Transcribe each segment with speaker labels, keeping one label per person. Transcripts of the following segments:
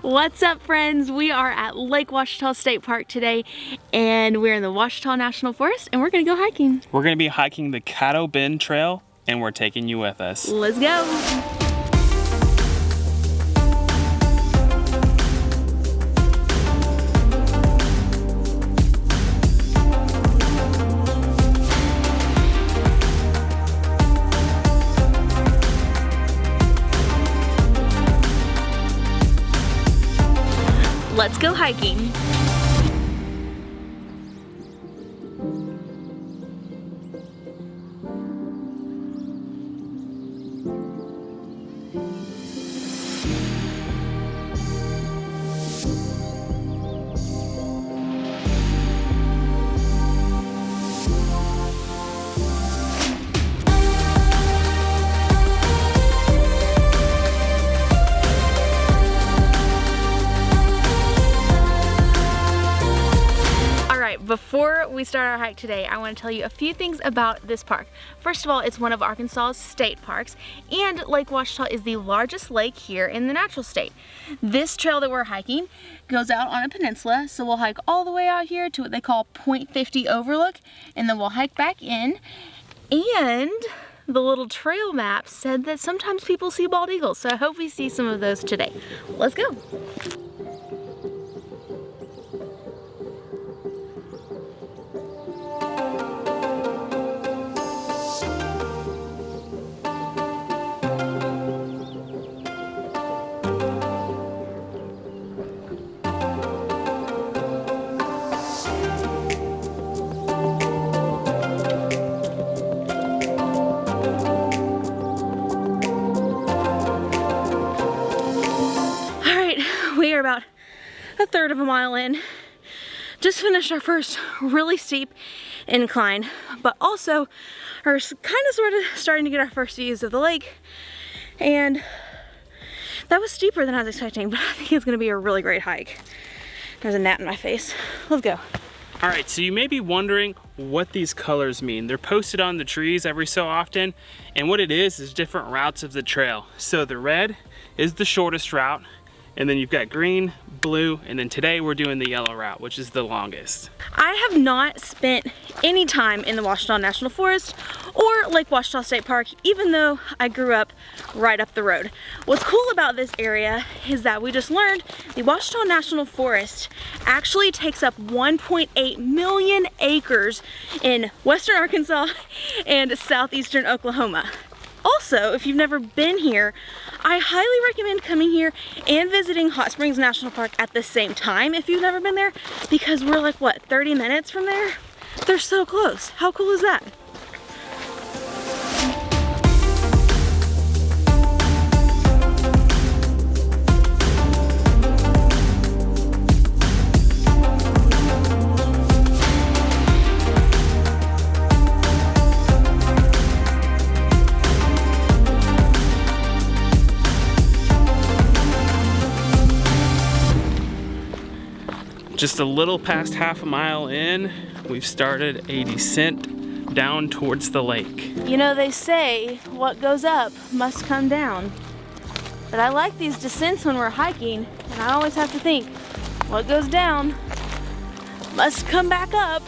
Speaker 1: What's up, friends? We are at Lake Ouachita State Park today, and we're in the Ouachita National Forest, and we're gonna go hiking.
Speaker 2: We're gonna be hiking the Caddo Bend Trail, and we're taking you with us.
Speaker 1: Let's go. Let's go hiking. Before we start our hike today, I want to tell you a few things about this park. First of all, it's one of Arkansas's state parks, and Lake Ouachita is the largest lake here in the natural state. This trail that we're hiking goes out on a peninsula, so we'll hike all the way out here to what they call Point 50 Overlook, and then we'll hike back in. And the little trail map said that sometimes people see bald eagles, so I hope we see some of those today. Let's go. We are about a third of a mile in. Just finished our first really steep incline, but also are kind of sort of starting to get our first views of the lake. And that was steeper than I was expecting, but I think it's gonna be a really great hike. There's a gnat in my face. Let's go.
Speaker 2: All right, so you may be wondering what these colors mean. They're posted on the trees every so often, and what it is different routes of the trail. So the red is the shortest route, and then you've got green, blue, and then today we're doing the yellow route, which is the longest.
Speaker 1: I have not spent any time in the Ouachita National Forest or Lake Ouachita State Park, even though I grew up right up the road. What's cool about this area is that we just learned the Ouachita National Forest actually takes up 1.8 million acres in western Arkansas and southeastern Oklahoma. Also, if you've never been here, I highly recommend coming here and visiting Hot Springs National Park at the same time if you've never been there, because we're like, what, 30 minutes from there? They're so close. How cool is that?
Speaker 2: Just a little past half a mile in, we've started a descent down towards the lake.
Speaker 1: You know, they say what goes up must come down. But I like these descents when we're hiking, and I always have to think, what goes down must come back up.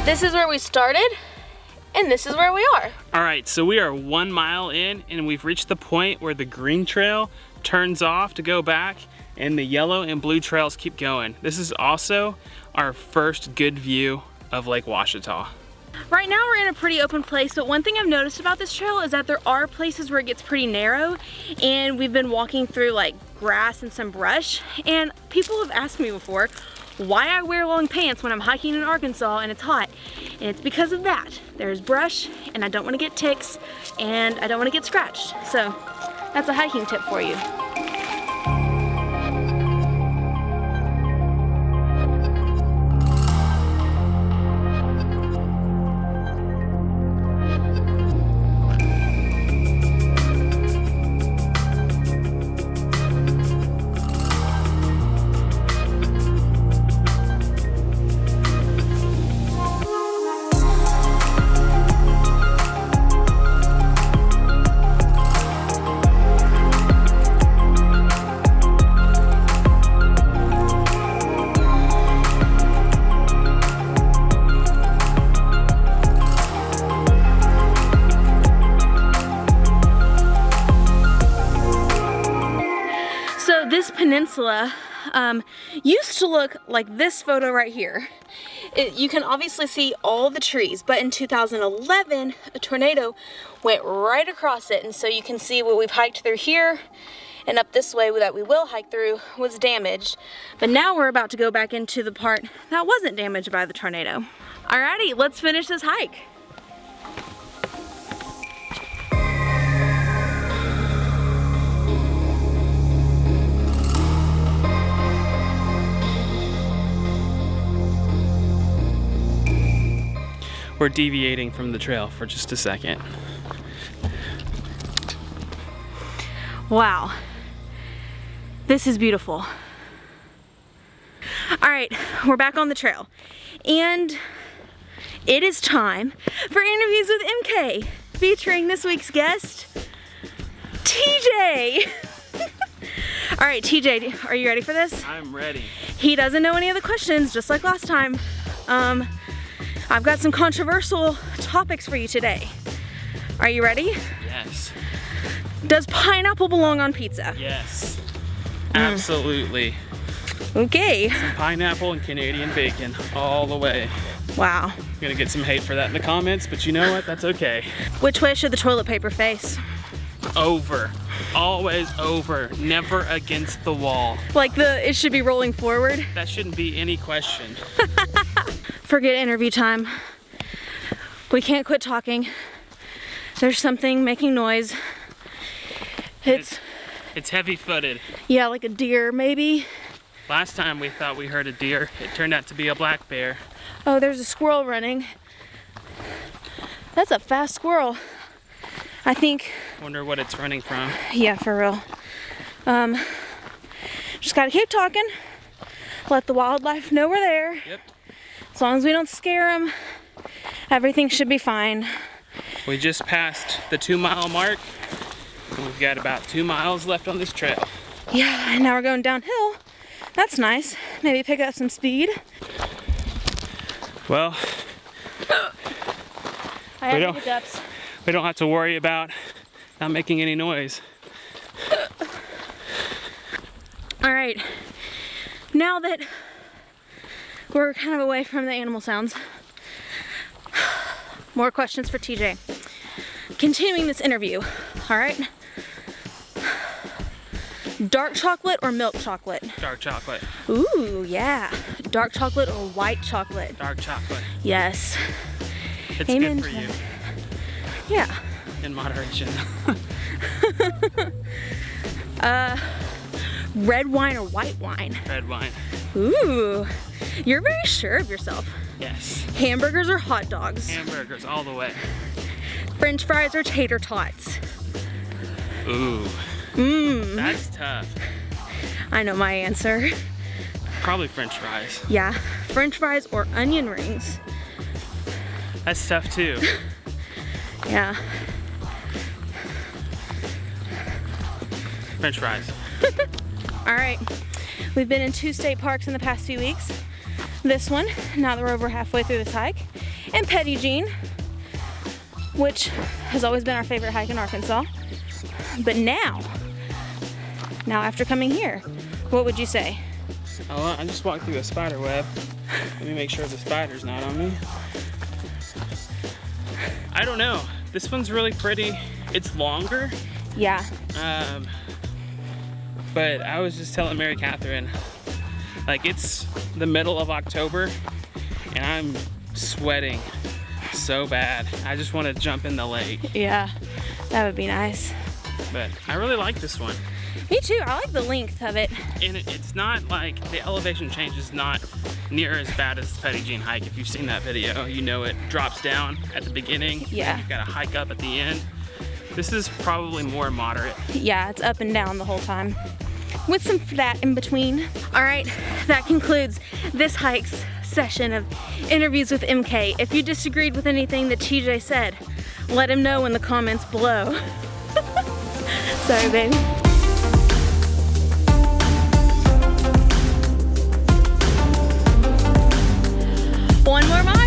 Speaker 1: This is where we started, and this is where we are.
Speaker 2: All right, so we are 1 mile in, and we've reached the point where the green trail turns off to go back, and the yellow and blue trails keep going. This is also our first good view of Lake Ouachita.
Speaker 1: Right now we're in a pretty open place, but one thing I've noticed about this trail is that there are places where it gets pretty narrow, and we've been walking through like grass and some brush, and people have asked me before why I wear long pants when I'm hiking in Arkansas and it's hot. And it's because of that. There's brush, and I don't want to get ticks, and I don't want to get scratched. So that's a hiking tip for you. peninsula used to look like this photo right here. You can obviously see all the trees, but in 2011, a tornado went right across it, and so you can see what we've hiked through here and up this way that we will hike through was damaged. But now we're about to go back into the part that wasn't damaged by the tornado. Alrighty, let's finish this hike.
Speaker 2: We're deviating from the trail for just a second.
Speaker 1: Wow, this is beautiful. All right, we're back on the trail, and it is time for interviews with MK, featuring this week's guest, TJ. All right, TJ, are you ready for this?
Speaker 2: I'm ready.
Speaker 1: He doesn't know any of the questions, just like last time. I've got some controversial topics for you today. Are you ready?
Speaker 2: Yes.
Speaker 1: Does pineapple belong on pizza?
Speaker 2: Yes. Absolutely.
Speaker 1: Okay.
Speaker 2: Some pineapple and Canadian bacon all the way.
Speaker 1: Wow.
Speaker 2: I'm gonna get some hate for that in the comments, but you know what? That's okay.
Speaker 1: Which way should the toilet paper face?
Speaker 2: Over. Always over. Never against the wall.
Speaker 1: Like it should be rolling forward?
Speaker 2: That shouldn't be any question.
Speaker 1: Forget interview time. We can't quit talking. There's something making noise. It's
Speaker 2: heavy-footed.
Speaker 1: Yeah, like a deer maybe.
Speaker 2: Last time we thought we heard a deer. It turned out to be a black bear.
Speaker 1: Oh, there's a squirrel running. That's a fast squirrel. I think.
Speaker 2: Wonder what it's running from.
Speaker 1: Yeah, for real. Just gotta keep talking. Let the wildlife know we're there.
Speaker 2: Yep.
Speaker 1: As long as we don't scare them, everything should be fine.
Speaker 2: We just passed the 2-mile mark, and we've got about 2 miles left on this trail.
Speaker 1: Yeah, and now we're going downhill. That's nice. Maybe pick up some speed.
Speaker 2: Well,
Speaker 1: I have the hiccups.
Speaker 2: We don't have to worry about not making any noise.
Speaker 1: All right, now that we're kind of away from the animal sounds, more questions for TJ. Continuing this interview, all right? Dark chocolate or milk chocolate?
Speaker 2: Dark chocolate.
Speaker 1: Ooh, yeah. Dark chocolate or white chocolate?
Speaker 2: Dark chocolate.
Speaker 1: Yes.
Speaker 2: It's
Speaker 1: Amen.
Speaker 2: good for you.
Speaker 1: Yeah.
Speaker 2: In moderation.
Speaker 1: Red wine or white wine?
Speaker 2: Red wine.
Speaker 1: Ooh, you're very sure of yourself.
Speaker 2: Yes.
Speaker 1: Hamburgers or hot dogs?
Speaker 2: Hamburgers all the way.
Speaker 1: French fries or tater tots?
Speaker 2: Ooh. That's tough.
Speaker 1: I know my answer.
Speaker 2: Probably French fries.
Speaker 1: Yeah, French fries or onion rings?
Speaker 2: That's tough too.
Speaker 1: Yeah.
Speaker 2: French fries.
Speaker 1: All right, we've been in 2 state parks in the past few weeks. This one, now that we're over halfway through this hike, and Petit Jean, which has always been our favorite hike in Arkansas. But now after coming here, what would you say?
Speaker 2: Oh, I just walked through a spider web. Let me make sure the spider's not on me. I don't know. This one's really pretty. It's longer.
Speaker 1: Yeah.
Speaker 2: But I was just telling Mary Catherine, like, it's the middle of October and I'm sweating so bad. I just want to jump in the lake.
Speaker 1: Yeah, that would be nice.
Speaker 2: But I really like this one.
Speaker 1: Me too. I like the length of it.
Speaker 2: And it's not like, the elevation change is not near as bad as the Petit Jean hike. If you've seen that video, you know it drops down at the beginning.
Speaker 1: Yeah.
Speaker 2: And you've got to hike up at the end. This is probably more moderate.
Speaker 1: Yeah, it's up and down the whole time, with some flat in between. All right, that concludes this hike's session of interviews with MK. If you disagreed with anything that TJ said, let him know in the comments below. Sorry, baby. One more mile.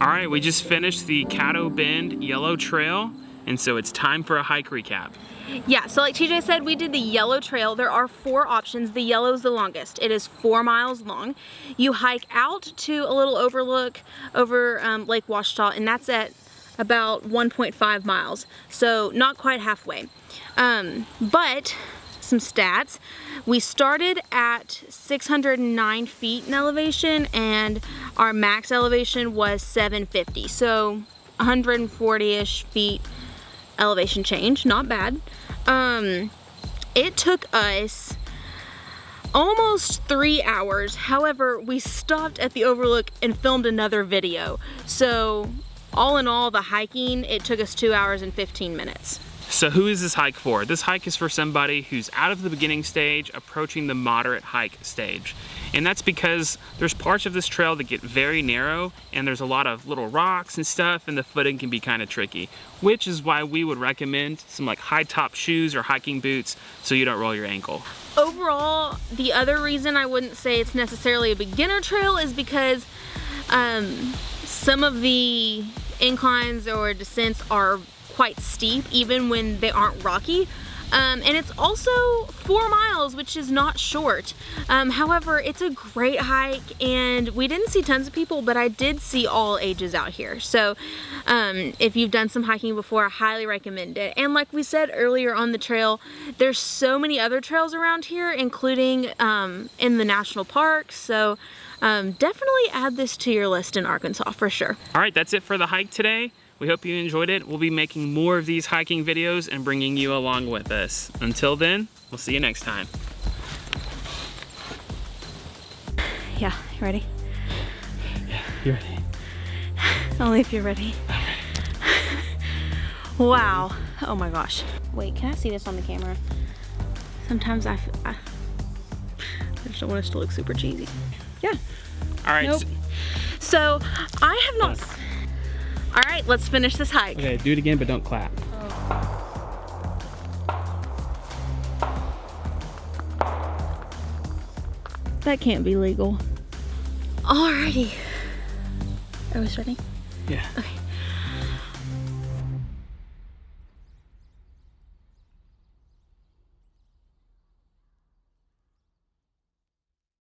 Speaker 2: All right, we just finished the Caddo Bend Yellow Trail, and so it's time for a hike recap.
Speaker 1: Yeah, so like TJ said, we did the yellow trail. There are 4 options. The yellow is the longest. It is 4 miles long. You hike out to a little overlook over Lake Ouachita, and that's at about 1.5 miles. So not quite halfway. But some stats. We started at 609 feet in elevation, and our max elevation was 750. So 140-ish feet elevation change, not bad. It took us almost 3 hours. However, we stopped at the overlook and filmed another video. So all in all, the hiking, it took us 2 hours and 15 minutes.
Speaker 2: So who is this hike for? This hike is for somebody who's out of the beginning stage, approaching the moderate hike stage. And that's because there's parts of this trail that get very narrow, and there's a lot of little rocks and stuff, and the footing can be kind of tricky, which is why we would recommend some like high top shoes or hiking boots so you don't roll your ankle.
Speaker 1: Overall, the other reason I wouldn't say it's necessarily a beginner trail is because some of the inclines or descents are quite steep even when they aren't rocky. And it's also 4 miles, which is not short. However, it's a great hike, and we didn't see tons of people, but I did see all ages out here. So if you've done some hiking before, I highly recommend it. And like we said earlier on the trail, there's so many other trails around here, including in the national park. So definitely add this to your list in Arkansas for sure.
Speaker 2: All right, that's it for the hike today. We hope you enjoyed it. We'll be making more of these hiking videos and bringing you along with us. Until then, we'll see you next time.
Speaker 1: Yeah, you ready?
Speaker 2: Yeah, you ready?
Speaker 1: Only if you're ready. Wow. Oh my gosh. Wait, can I see this on the camera? Sometimes I just don't want us to look super cheesy. Yeah.
Speaker 2: All right.
Speaker 1: Nope. So I have not... All right, let's finish this hike.
Speaker 2: Okay, do it again, but don't clap.
Speaker 1: That can't be legal. Alrighty. Are we starting?
Speaker 2: Yeah.
Speaker 1: Okay.